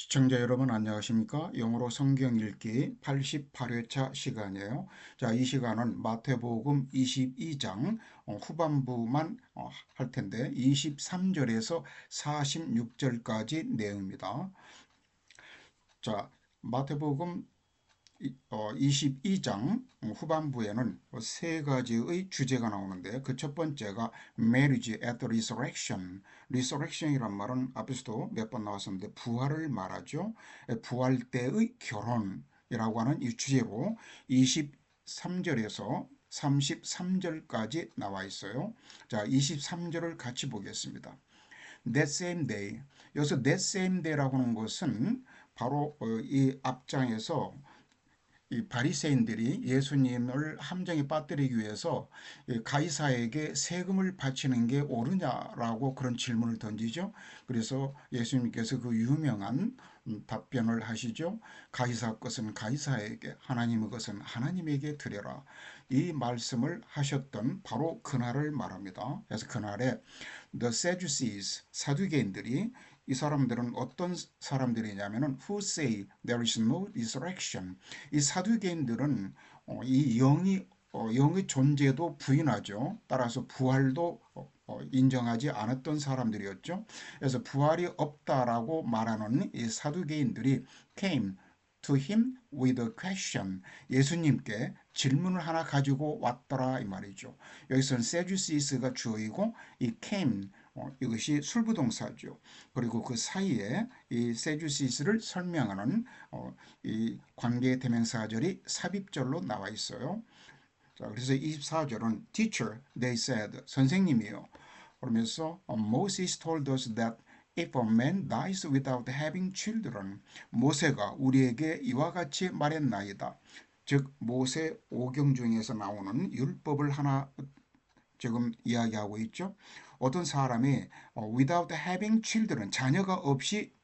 시청자 여러분 안녕하십니까? 영어로 성경 읽기 88회차 시간이에요. 자, 이 시간은 마태복음 22장 후반부만 할 텐데 23절에서 46절까지 내용입니다. 자, 마태복음 22장 후반부에는 세 가지의 주제가 나오는데 그 첫 번째가 marriage at the resurrection. resurrection이란 말은 앞에서도 몇 번 나왔었는데 부활을 말하죠. 부활 때의 결혼이라고 하는 이 주제로 23절에서 33절까지 나와 있어요. 자, 23절을 같이 보겠습니다. That same day. 여기서 that same day라고 하는 것은 바로 이 앞장에서 이 바리새인들이 예수님을 함정에 빠뜨리기 위해서 가이사에게 세금을 바치는 게 옳으냐라고 그런 질문을 던지죠. 그래서 예수님께서 그 유명한 답변을 하시죠. 가이사 것은 가이사에게, 하나님의 것은 하나님에게 드려라. 이 말씀을 하셨던 바로 그날을 말합니다. 그래서 그날에 The Sadducees, 사두개인들이, 이 사람들은 어떤 사람들이냐면은 who say there is no resurrection. 이 사두개인들은 이 영의 존재도 부인하죠. 따라서 부활도 인정하지 않았던 사람들이었죠. 그래서 부활이 없다라고 말하는 이 사두개인들이 came to him with a question. 예수님께 질문을 하나 가지고 왔더라 이 말이죠. 여기서는 세주시스가 주어이고 이 came 이것이 술부동사죠. 그리고 그 사이에 이 세주시스를 설명하는 이 관계 대명사절이 삽입절로 나와 있어요. 자, 그래서 24절은 teacher, they said, 선생님이요. 그러면서 Moses told us that if a man dies without having children, 모세가 우리에게 이와 같이 말했나이다. 즉 모세 오경 중에서 나오는 율법을 하나 지금 이야기하고 있죠. 어떤 사람이 without having children, 자녀가 없이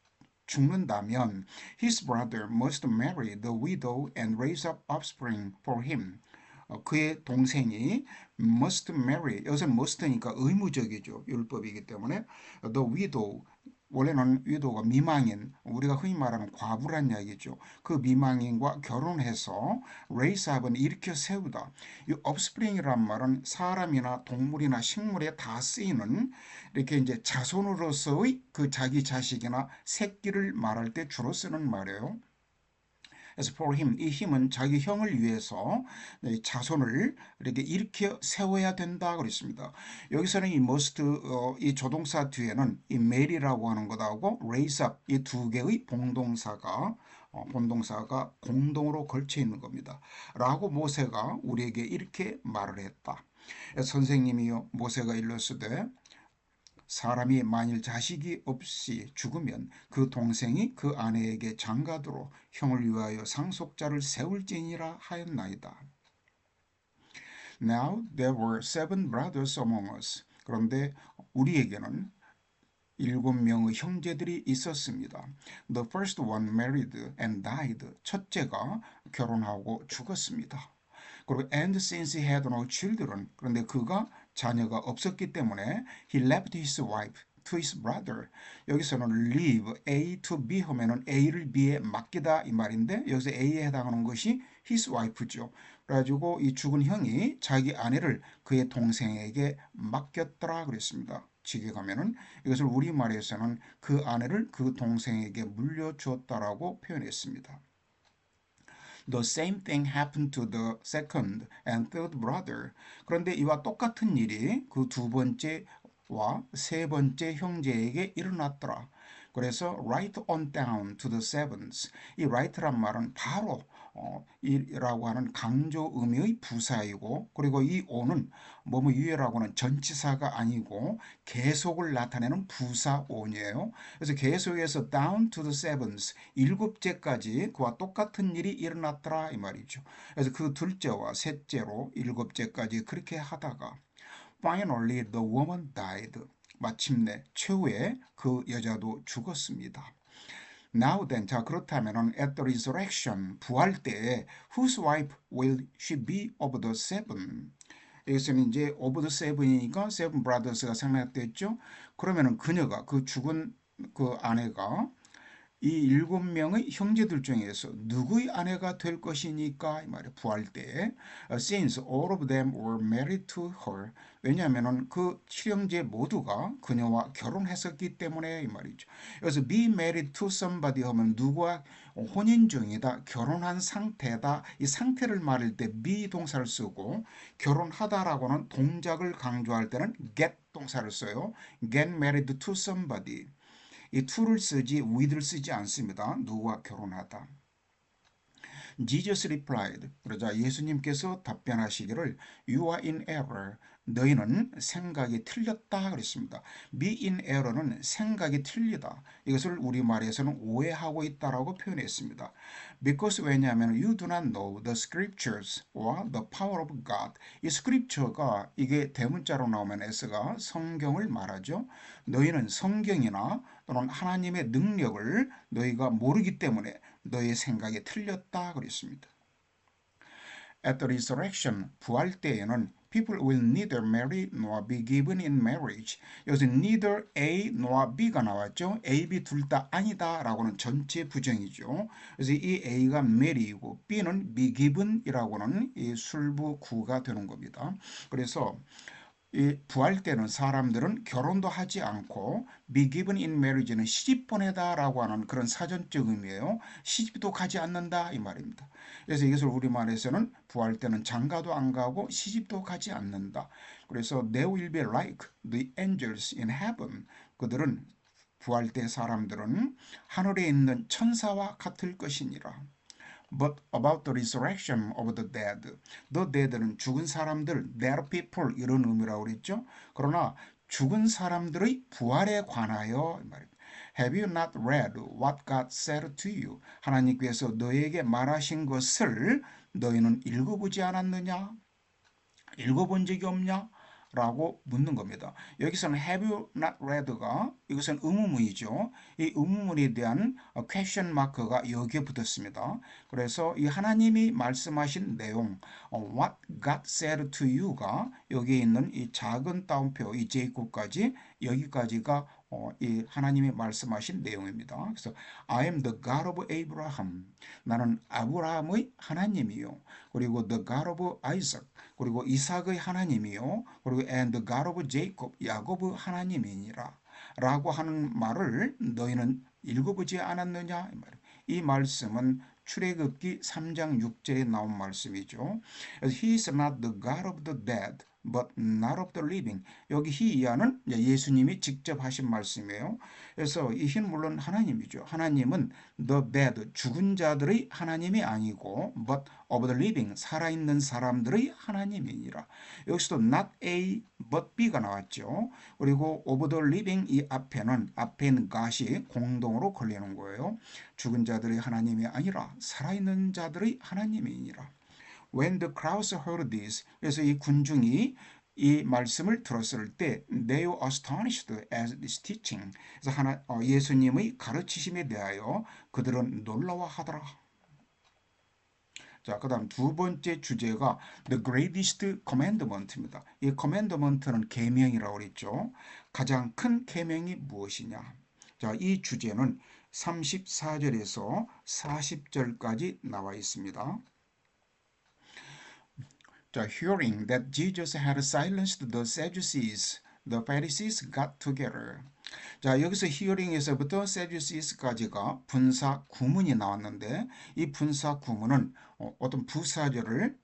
죽는다면 his brother must marry the widow and raise up offspring for him. 그의 동생이 must marry, 여기서 must니까 의무적이죠. 율법이기 때문에 the widow, 원래는 위도가 미망인, 우리가 흔히 말하는 과부란 이야기죠. 그 미망인과 결혼해서 raise up은 일으켜 세우다. 이 offspring이란 말은 사람이나 동물이나 식물에 다 쓰이는 이렇게 이제 자손으로서의 그 자기 자식이나 새끼를 말할 때 주로 쓰는 말이에요. 그래서 for him, 이 힘은 자기 형을 위해서 자손을 이렇게 일으켜 세워야 된다 그랬습니다. 여기서는 이 must, 이 조동사 뒤에는 이 mary라고 하는 것하고 raise up 이 두 개의 본동사가 공동으로 걸쳐 있는 겁니다. 라고 모세가 우리에게 이렇게 말을 했다. 선생님이요 모세가 일렀으되 사람이 만일 자식이 없이 죽으면 그 동생이 그 아내에게 장가들어 형을 위하여 상속자를 세울지니라 하였나이다. Now there were 7 brothers among us. 그런데 우리에게는 7명의 형제들이 있었습니다. The first one married and died. 첫째가 결혼하고 죽었습니다. 그리고 and since he had no children, 그런데 그가 자녀가 없었기 때문에 he left his wife to his brother. 여기서는 leave A to B 하면은 A를 B에 맡기다 이 말인데 여기서 A에 해당하는 것이 his wife죠. 그래가지고 이 죽은 형이 자기 아내를 그의 동생에게 맡겼더라 그랬습니다. 직역하면은 이것을 우리말에서는 그 아내를 그 동생에게 물려주었다라고 표현했습니다. The same thing happened to the second and third brother. 그런데 이와 똑같은 일이 그 두 번째와 세 번째 형제에게 일어났더라. 그래서 write on down to the sevens. 이 write란 말은 바로 이라고 하는 강조 의미의 부사이고 그리고 이 on은 뭐뭐 유예라고 하는 전치사가 아니고 계속을 나타내는 부사 on이에요. 그래서 계속해서 down to the sevens, 일곱째까지 그와 똑같은 일이 일어났더라 이 말이죠. 그래서 그 둘째와 셋째로 일곱째까지 그렇게 하다가 finally the woman died. 마침내 최후에 그 여자도 죽었습니다. Now then, 자 그렇다면은 at the resurrection, 부활 때에 whose wife will she be of the 7? 여기서는 이제 of the 7이니까 7 brothers가 생략됐죠. 그러면은 그녀가 그 죽은 그 아내가 이 7명의 형제들 중에서 누구의 아내가 될 것이니까 이 말이에요. 부활 때 since all of them were married to her. 왜냐하면은 그 7형제 모두가 그녀와 결혼했었기 때문에 이 말이죠. 그래서 be married to somebody 하면 누구와 혼인 중이다, 결혼한 상태다. 이 상태를 말할 때 be 동사를 쓰고 결혼하다라고는 동작을 강조할 때는 get 동사를 써요. get married to somebody. 이 to를 쓰지 with를 쓰지 않습니다. 누구와 결혼하다. Jesus replied. 그러자 예수님께서 답변하시기를 You are in error. 너희는 생각이 틀렸다 그랬습니다. Be in error는 생각이 틀리다. 이것을 우리말에서는 오해하고 있다라고 표현했습니다. Because 왜냐하면 you do not know the scriptures or the power of God. 이 scripture가 이게 대문자로 나오면 s가 성경을 말하죠. 너희는 성경이나 또는 하나님의 능력을 너희가 모르기 때문에 너의 생각이 틀렸다 그랬습니다. At the resurrection, 부활 때에는 people will neither marry nor be given in marriage. 여기서 neither A nor B가 나왔죠. A, B 둘 다 아니다 라고는 전체 부정이죠. 그래서 이 A가 marry이고 B는 be given이라고는 이 술부구가 되는 겁니다. 그래서 이 부활 때는 사람들은 결혼도 하지 않고 be given in marriage는 시집 보내다라고 하는 그런 사전적 의미예요. 시집도 가지 않는다 이 말입니다. 그래서 이것을 우리말에서는 부활 때는 장가도 안 가고 시집도 가지 않는다. 그래서 they will be like the angels in heaven. 그들은 부활 때 사람들은 하늘에 있는 천사와 같을 것이니라. But about the resurrection of the dead. The dead는 죽은 사람들, dead people 이런 의미라고 그랬죠. 그러나 죽은 사람들의 부활에 관하여 Have you not read what God said to you? 하나님께서 너에게 말하신 것을 너희는 읽어보지 않았느냐? 읽어본 적이 없냐? 라고 묻는 겁니다. 여기서는 have you not read가 이것은 의문문이죠. 이 의문문에 대한 question mark가 여기에 붙었습니다. 그래서 이 하나님이 말씀하신 내용 what God said to you가 여기에 있는 이 작은 따옴표 이 제이콥까지 여기까지가 이 하나님이 말씀하신 내용입니다. 그래서 I am the God of Abraham. 나는 아브라함의 하나님이요. 그리고 the God of Isaac. 그리고 이삭의 하나님이요. 그리고 and the God of Jacob. 야곱의 하나님이니라. 라고 하는 말을 너희는 읽어보지 않았느냐? 이 말씀은 출애굽기 3장 6절에 나온 말씀이죠. He is not the God of the dead, but not of the living. 여기 he야는 예수님이 직접 하신 말씀이에요. 그래서 이 he는 물론 하나님이죠. 하나님은 the dead, 죽은 자들의 하나님이 아니고 but of the living, 살아있는 사람들의 하나님이니라. 여기서도 not A, but B가 나왔죠. 그리고 of the living 이 앞에는 앞에 있는 God이 공동으로 걸리는 거예요. 죽은 자들의 하나님이 아니라 살아있는 자들의 하나님이니라. When the crowds heard this, 그래서 이 군중이 이 말씀을 들었을 때 they were astonished at this teaching. 그래서 예수님의 가르치심에 대하여 그들은 놀라워하더라. 자, 그 다음 두 번째 주제가 The Greatest Commandment입니다. 이 commandment는 계명이라고 그랬죠. 가장 큰 계명이 무엇이냐? 자, 이 주제는 34절에서 40절까지 나와 있습니다. 자, hearing that Jesus had silenced the Sadducees, the Pharisees got together. 자, 여기서 hearing에서부터 Sadducees까지가 분사 구문이 나왔는데 이 분사 구문은 어떤 부사절을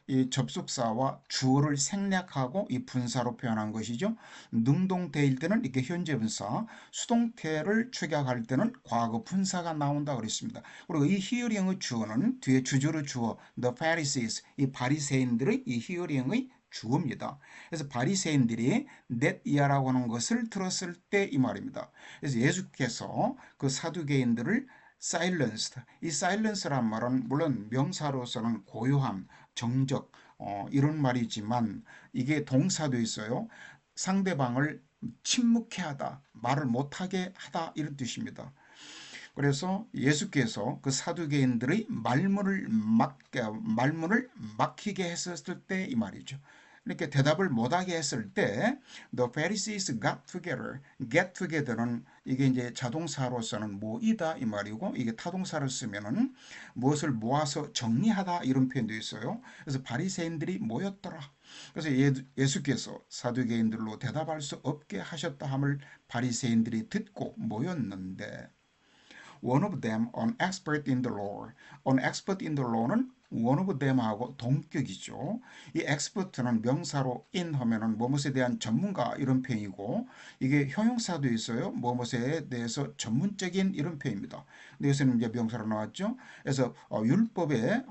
이 접속사와 주어를 생략하고 이 분사로 표현한 것이죠. 능동태일 때는 이렇게 현재 분사, 수동태를 축약할 때는 과거 분사가 나온다 그랬습니다. 그리고 이 히어링의 주어는 뒤에 주저로 주어 the Pharisees, 이 바리새인들의 이 히어링의 주어입니다. 그래서 바리새인들이 넷이야라고 하는 것을 들었을 때 이 말입니다. 그래서 예수께서 그 사두개인들을 silenced. 이 silence란 말은 물론 명사로서는 고요함, 정적 이런 말이지만 이게 동사도 있어요. 상대방을 침묵해 하다, 말을 못하게 하다 이런 뜻입니다. 그래서 예수께서 그 사두개인들의 말문을 막히게 했었을 때 이 말이죠. 이렇게 대답을 못하게 했을 때 The Pharisees got together. get together는 이게 이제 자동사로서는 모이다 이 말이고 이게 타동사를 쓰면은 무엇을 모아서 정리하다 이런 표현도 있어요. 그래서 바리새인들이 모였더라. 그래서 예수께서 사두개인들로 대답할 수 없게 하셨다 함을 바리새인들이 듣고 모였는데 one of them, an expert in the law. an expert in the law는 one of them하고 동격이죠. 이 expert는 명사로 in 하면은 무엇에 대한 전문가 이런 표현이고 이게 형용사도 있어요. 무엇에 대해서 전문적인 이런 표현입니다. 근데 여기서는 이제 명사로 나왔죠. 그래서 율법의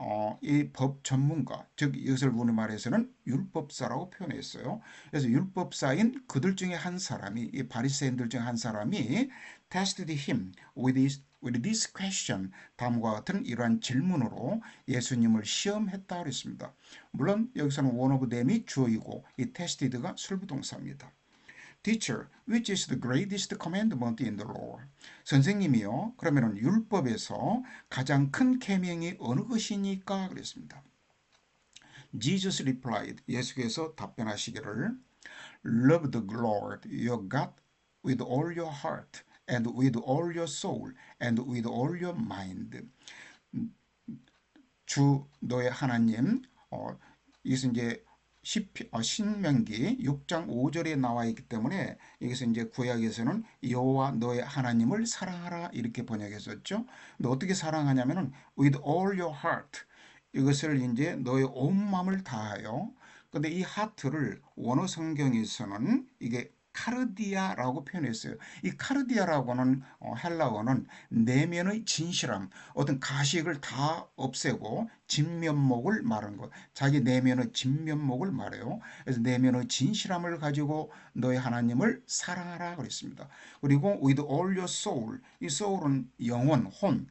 이 법 전문가, 즉 이것을 우리말에서는 율법사라고 표현했어요. 그래서 율법사인 그들 중에 한 사람이 이 바리새인들 중에 한 사람이 tested him with this question. 다음과 같은 이러한 질문으로 예수님을 시험했다 그랬습니다. 물론 여기서는 one of them이 주어이고 이 tested가 술부동사입니다. Teacher, which is the greatest commandment in the law? 선생님이요. 그러면은 율법에서 가장 큰 계명이 어느 것이니까 그랬습니다. Jesus replied. 예수께서 답변하시기를 Love the Lord your God with all your heart and with all your soul and with all your mind. 주 너의 하나님 이것은 이제 신명기 6장 5절에 나와 있기 때문에 여기서 이제 구약에서는 여호와 너의 하나님을 사랑하라 이렇게 번역했었죠. 근데 어떻게 사랑하냐면은 with all your heart 이것을 이제 너의 온 마음을 다하여. 근데 이 하트를 원어 성경에서는 이게 카르디아라고 표현했어요. 이 카르디아라고는 헬라어는 내면의 진실함, 어떤 가식을 다 없애고 진면목을 말하는 것. 자기 내면의 진면목을 말해요. 그래서 내면의 진실함을 가지고 너의 하나님을 사랑하라 그랬습니다. 그리고 with all your soul, 이 soul은 영혼, 혼.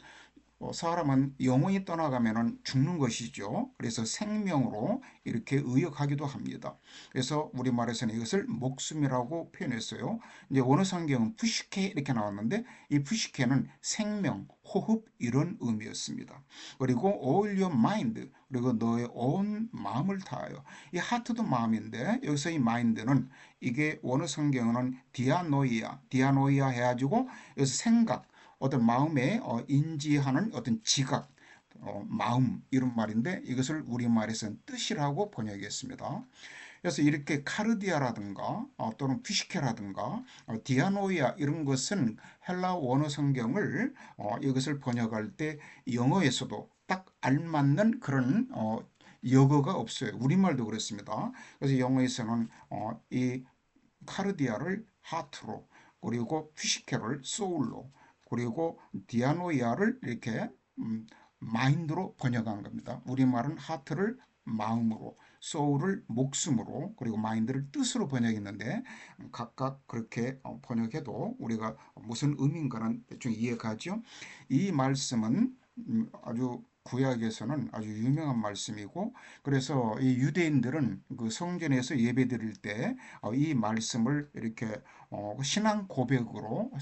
사람은 영혼이 떠나가면 죽는 것이죠. 그래서 생명으로 이렇게 의역하기도 합니다. 그래서 우리말에서는 이것을 목숨이라고 표현했어요. 이제 원어 성경은 푸시케 이렇게 나왔는데 이 푸시케는 생명, 호흡 이런 의미였습니다. 그리고 all your mind 그리고 너의 온 마음을 다하여. 이 하트도 마음인데 여기서 이 마인드는 이게 원어 성경은 디아노이아 해가지고 여기서 생각 어떤 마음에 인지하는 어떤 지각, 마음 이런 말인데 이것을 우리말에서는 뜻이라고 번역했습니다. 그래서 이렇게 카르디아라든가 또는 피시케라든가 디아노이아 이런 것은 헬라 원어 성경을 이것을 번역할 때 영어에서도 딱 알맞는 그런 역어가 없어요. 우리말도 그렇습니다. 그래서 영어에서는 이 카르디아를 하트로 그리고 피시케를 소울로 그리고 디아노이아를 이렇게 마인드로 번역한 겁니다. 우리말은 하트를 마음으로, 소울을 목숨으로, 그리고 마인드를 뜻으로 번역했는데 각각 그렇게 번역해도 우리가 무슨 의미인가는 대충 이해가죠. 이 말씀은 아주 구약에서는 아주 유명한 말씀이고 그래서 이 유대인들은 그 성전에서 예배드릴 때 이 말씀을 이렇게 신앙 고백문으로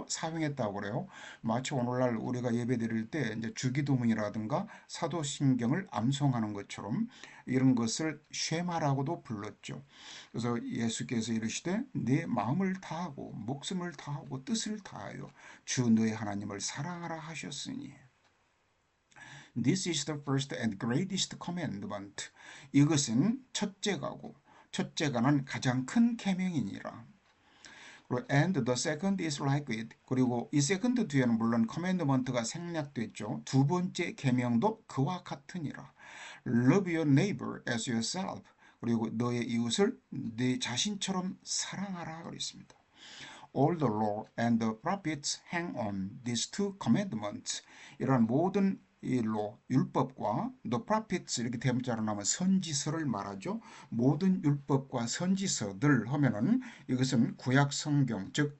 사용했다고 그래요. 마치 오늘날 우리가 예배드릴 때 이제 주기도문이라든가 사도신경을 암송하는 것처럼 이런 것을 쉐마라고도 불렀죠. 그래서 예수께서 이르시되 내 마음을 다하고 목숨을 다하고 뜻을 다하여 주 너의 하나님을 사랑하라 하셨으니 This is the first and greatest commandment. 이것은 첫째가는 가장 큰 계명이니라. And the second is like it. 그리고 이 second 뒤에는 물론 commandment가 생략됐죠. 두 번째 계명도 그와 같으니라. Love your neighbor as yourself. 그리고 너의 이웃을 네 자신처럼 사랑하라 그랬습니다. All the law and the prophets hang on these two commandments. 이런 모든 이 율법과 the prophets 이렇게 대문자로 나오면 선지서를 말하죠. 모든 율법과 선지서들 하면은 이것은 구약 성경 즉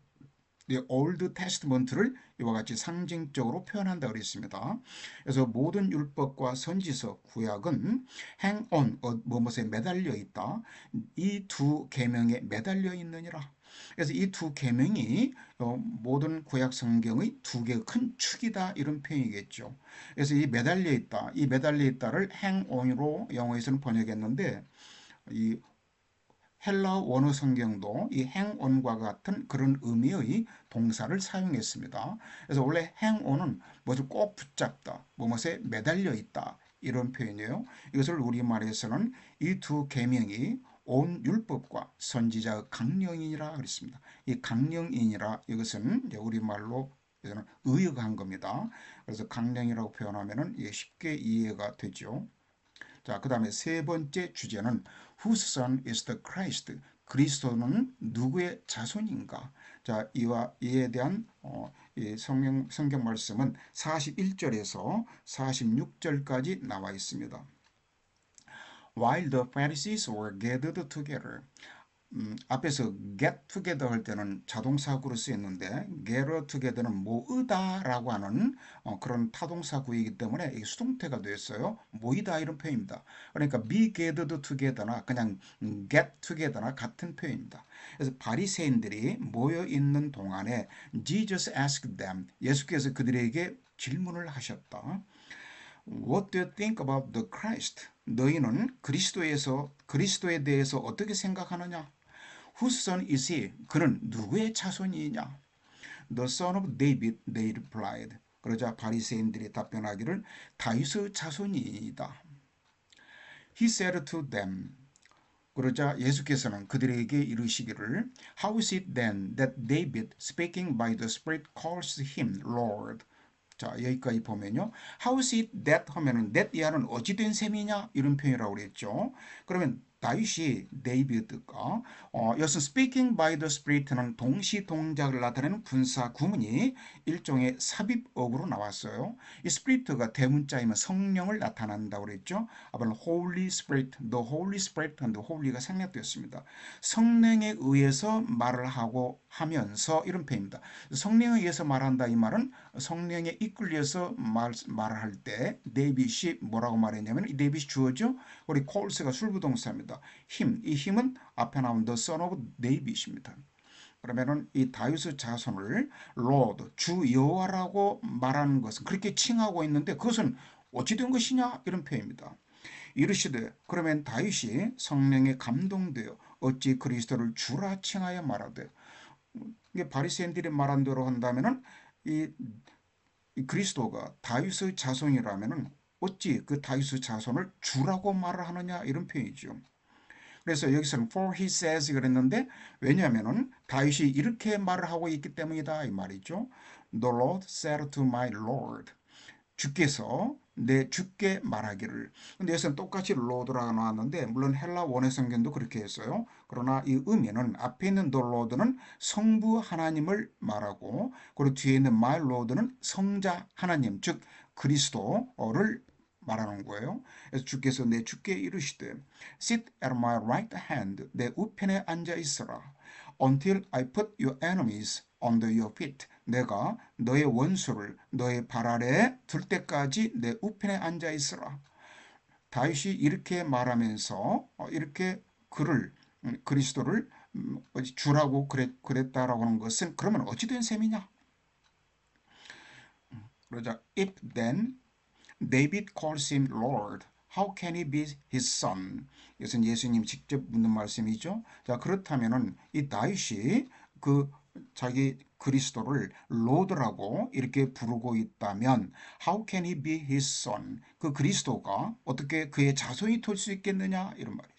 Old Testament를 이와 같이 상징적으로 표현한다 그랬습니다. 그래서 모든 율법과 선지서 구약은 hang on 무엇에 매달려 있다. 이 두 계명에 매달려 있느니라. 그래서 이 두 계명이 모든 구약 성경의 두 개의 큰 축이다 이런 표현이겠죠. 그래서 이 매달려 있다를 hang on으로 영어에서는 번역했는데 이 헬라 원어 성경도 이 행온과 같은 그런 의미의 동사를 사용했습니다. 그래서 원래 행온은 뭐를 꼭 붙잡다, 뭐뭇에 매달려 있다 이런 표현이에요. 이것을 우리말에서는 이 두 계명이 온 율법과 선지자의 강령이니라 그랬습니다. 이 강령이니라 이것은 이제 우리말로 의역한 겁니다. 그래서 강령이라고 표현하면은 쉽게 이해가 되죠. 자, 그 다음에 세 번째 주제는 Whose son is the Christ? 그리스도는 누구의 자손인가? 자, 이에 대한 이 성경 말씀은 41절에서 46절까지 나와 있습니다. While the Pharisees were gathered together. 앞에서 get together 할 때는 자동사구로 쓰였는데 gather together는 모으다라고 하는 그런 타동사구이기 때문에 이게 수동태가 되었어요. 모이다 이런 표현입니다. 그러니까 be gathered together나 그냥 get together나 같은 표현입니다. 그래서 바리새인들이 모여 있는 동안에 Jesus asked them, 예수께서 그들에게 질문을 하셨다. What do you think about the Christ? 너희는 그리스도에 대해서 어떻게 생각하느냐? Whose son is he? 그는 누구의 자손이냐? The son of David, they replied. 그러자 바리새인들이 답변하기를 다윗의 자손이다. He said to them. 그러자 예수께서는 그들에게 이르시기를 How is it then that David, speaking by the Spirit, calls him Lord? 자, 여기까지 보면요. How is it that 하면은 that 이하는 어찌 된 셈이냐 이런 표현이라고 그랬죠. 그러면 다윗이 데이비드가 여기서 speaking by the spirit는 동시 동작을 나타내는 분사 구문이 일종의 삽입어구로 나왔어요. 이 spirit가 대문자이면 성령을 나타낸다고 그랬죠. 아까 Holy Spirit, the Holy Spirit and the Holy가 생략되었습니다. 성령에 의해서 말을 하고 하면서 이런 표현입니다. 성령에 의해서 말한다 이 말은 성령에 이끌려서 말을 할 때 데이빗이 뭐라고 말했냐면 이 데이빗이 주어죠. 우리 콜스가 술부동사입니다. 이 힘은 앞에 나온 the son of David입니다. 그러면은 이 다윗의 자손을 Lord, 주 여호와라고 말하는 것은 그렇게 칭하고 있는데 그것은 어찌 된 것이냐 이런 표현입니다. 이르시되 그러면 다윗이 성령에 감동되어 어찌 그리스도를 주라 칭하여 말하되 이게 바리새인들이 말한 대로 한다면은 이 그리스도가 다윗의 자손이라면은 어찌 그 다윗의 자손을 주라고 말을 하느냐 이런 표현이죠. 그래서 여기서는 for he says 그랬는데 왜냐하면은 다윗이 이렇게 말을 하고 있기 때문이다 이 말이죠. The Lord said to my Lord. 주께서 내 주께 말하기를. 근데 여기서는 똑같이 Lord라고 나왔는데 물론 헬라 원의 성경도 그렇게 했어요. 그러나 이 의미는 앞에 있는 the Lord는 성부 하나님을 말하고 그리고 뒤에 있는 my Lord는 성자 하나님 즉 그리스도를 말하는 거예요. 그래서 주께서 내 주께 이르시되 Sit at my right hand 내 우편에 앉아 있으라 until I put your enemies under your feet 내가 너의 원수를 너의 발 아래에 둘 때까지 내 우편에 앉아 있으라. 다윗이 이렇게 말하면서 이렇게 그리스도를 주라고 그랬다라고 하는 것은 그러면 어찌 된 셈이냐? 그러자 if then David calls him Lord, how can he be his son? 이것은 예수님 직접 묻는 말씀이죠. 자, 그렇다면은 이 다윗이 자기 그리스도를 로드라고 이렇게 부르고 있다면 how can he be his son? 그 그리스도가 어떻게 그의 자손이 될 수 있겠느냐 이런 말이죠.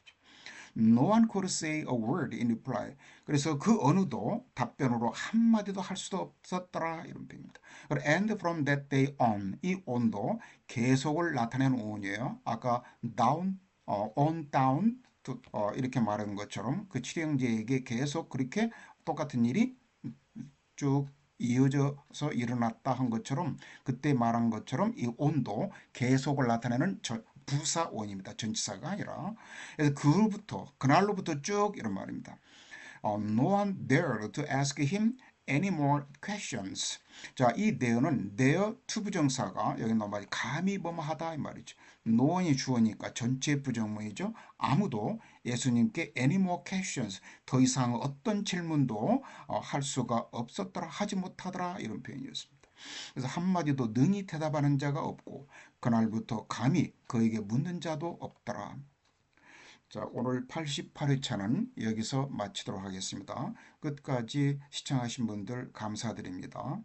No one could say a word in reply. 그래서 그 어느도 답변으로 한마디도 할 수도 없었더라 이런 표현입니다. And from that day on 이 on도 계속을 나타내는 on이에요. 아까 down, on down 이렇게 말한 것처럼 그 칠형제에게 계속 그렇게 똑같은 일이 쭉 이어져서 일어났다 한 것처럼 그때 말한 것처럼 이 on도 계속을 나타내는 부사원입니다. 전치사가 아니라. 그래서 그날로부터 쭉 이런 말입니다. No one dared to ask him any more questions. 자, 이 there는 there 투부정사가 여기 나와 감히 뭐뭐하다 이 말이죠. no one이 주어니까 전체 부정문이죠. 아무도 예수님께 any more questions 더 이상 어떤 질문도 할 수가 없었더라 하지 못하더라 이런 표현이었습니다. 그래서 한마디도 능히 대답하는 자가 없고 그날부터 감히 그에게 묻는 자도 없더라. 자, 오늘 88회차는 여기서 마치도록 하겠습니다. 끝까지 시청하신 분들 감사드립니다.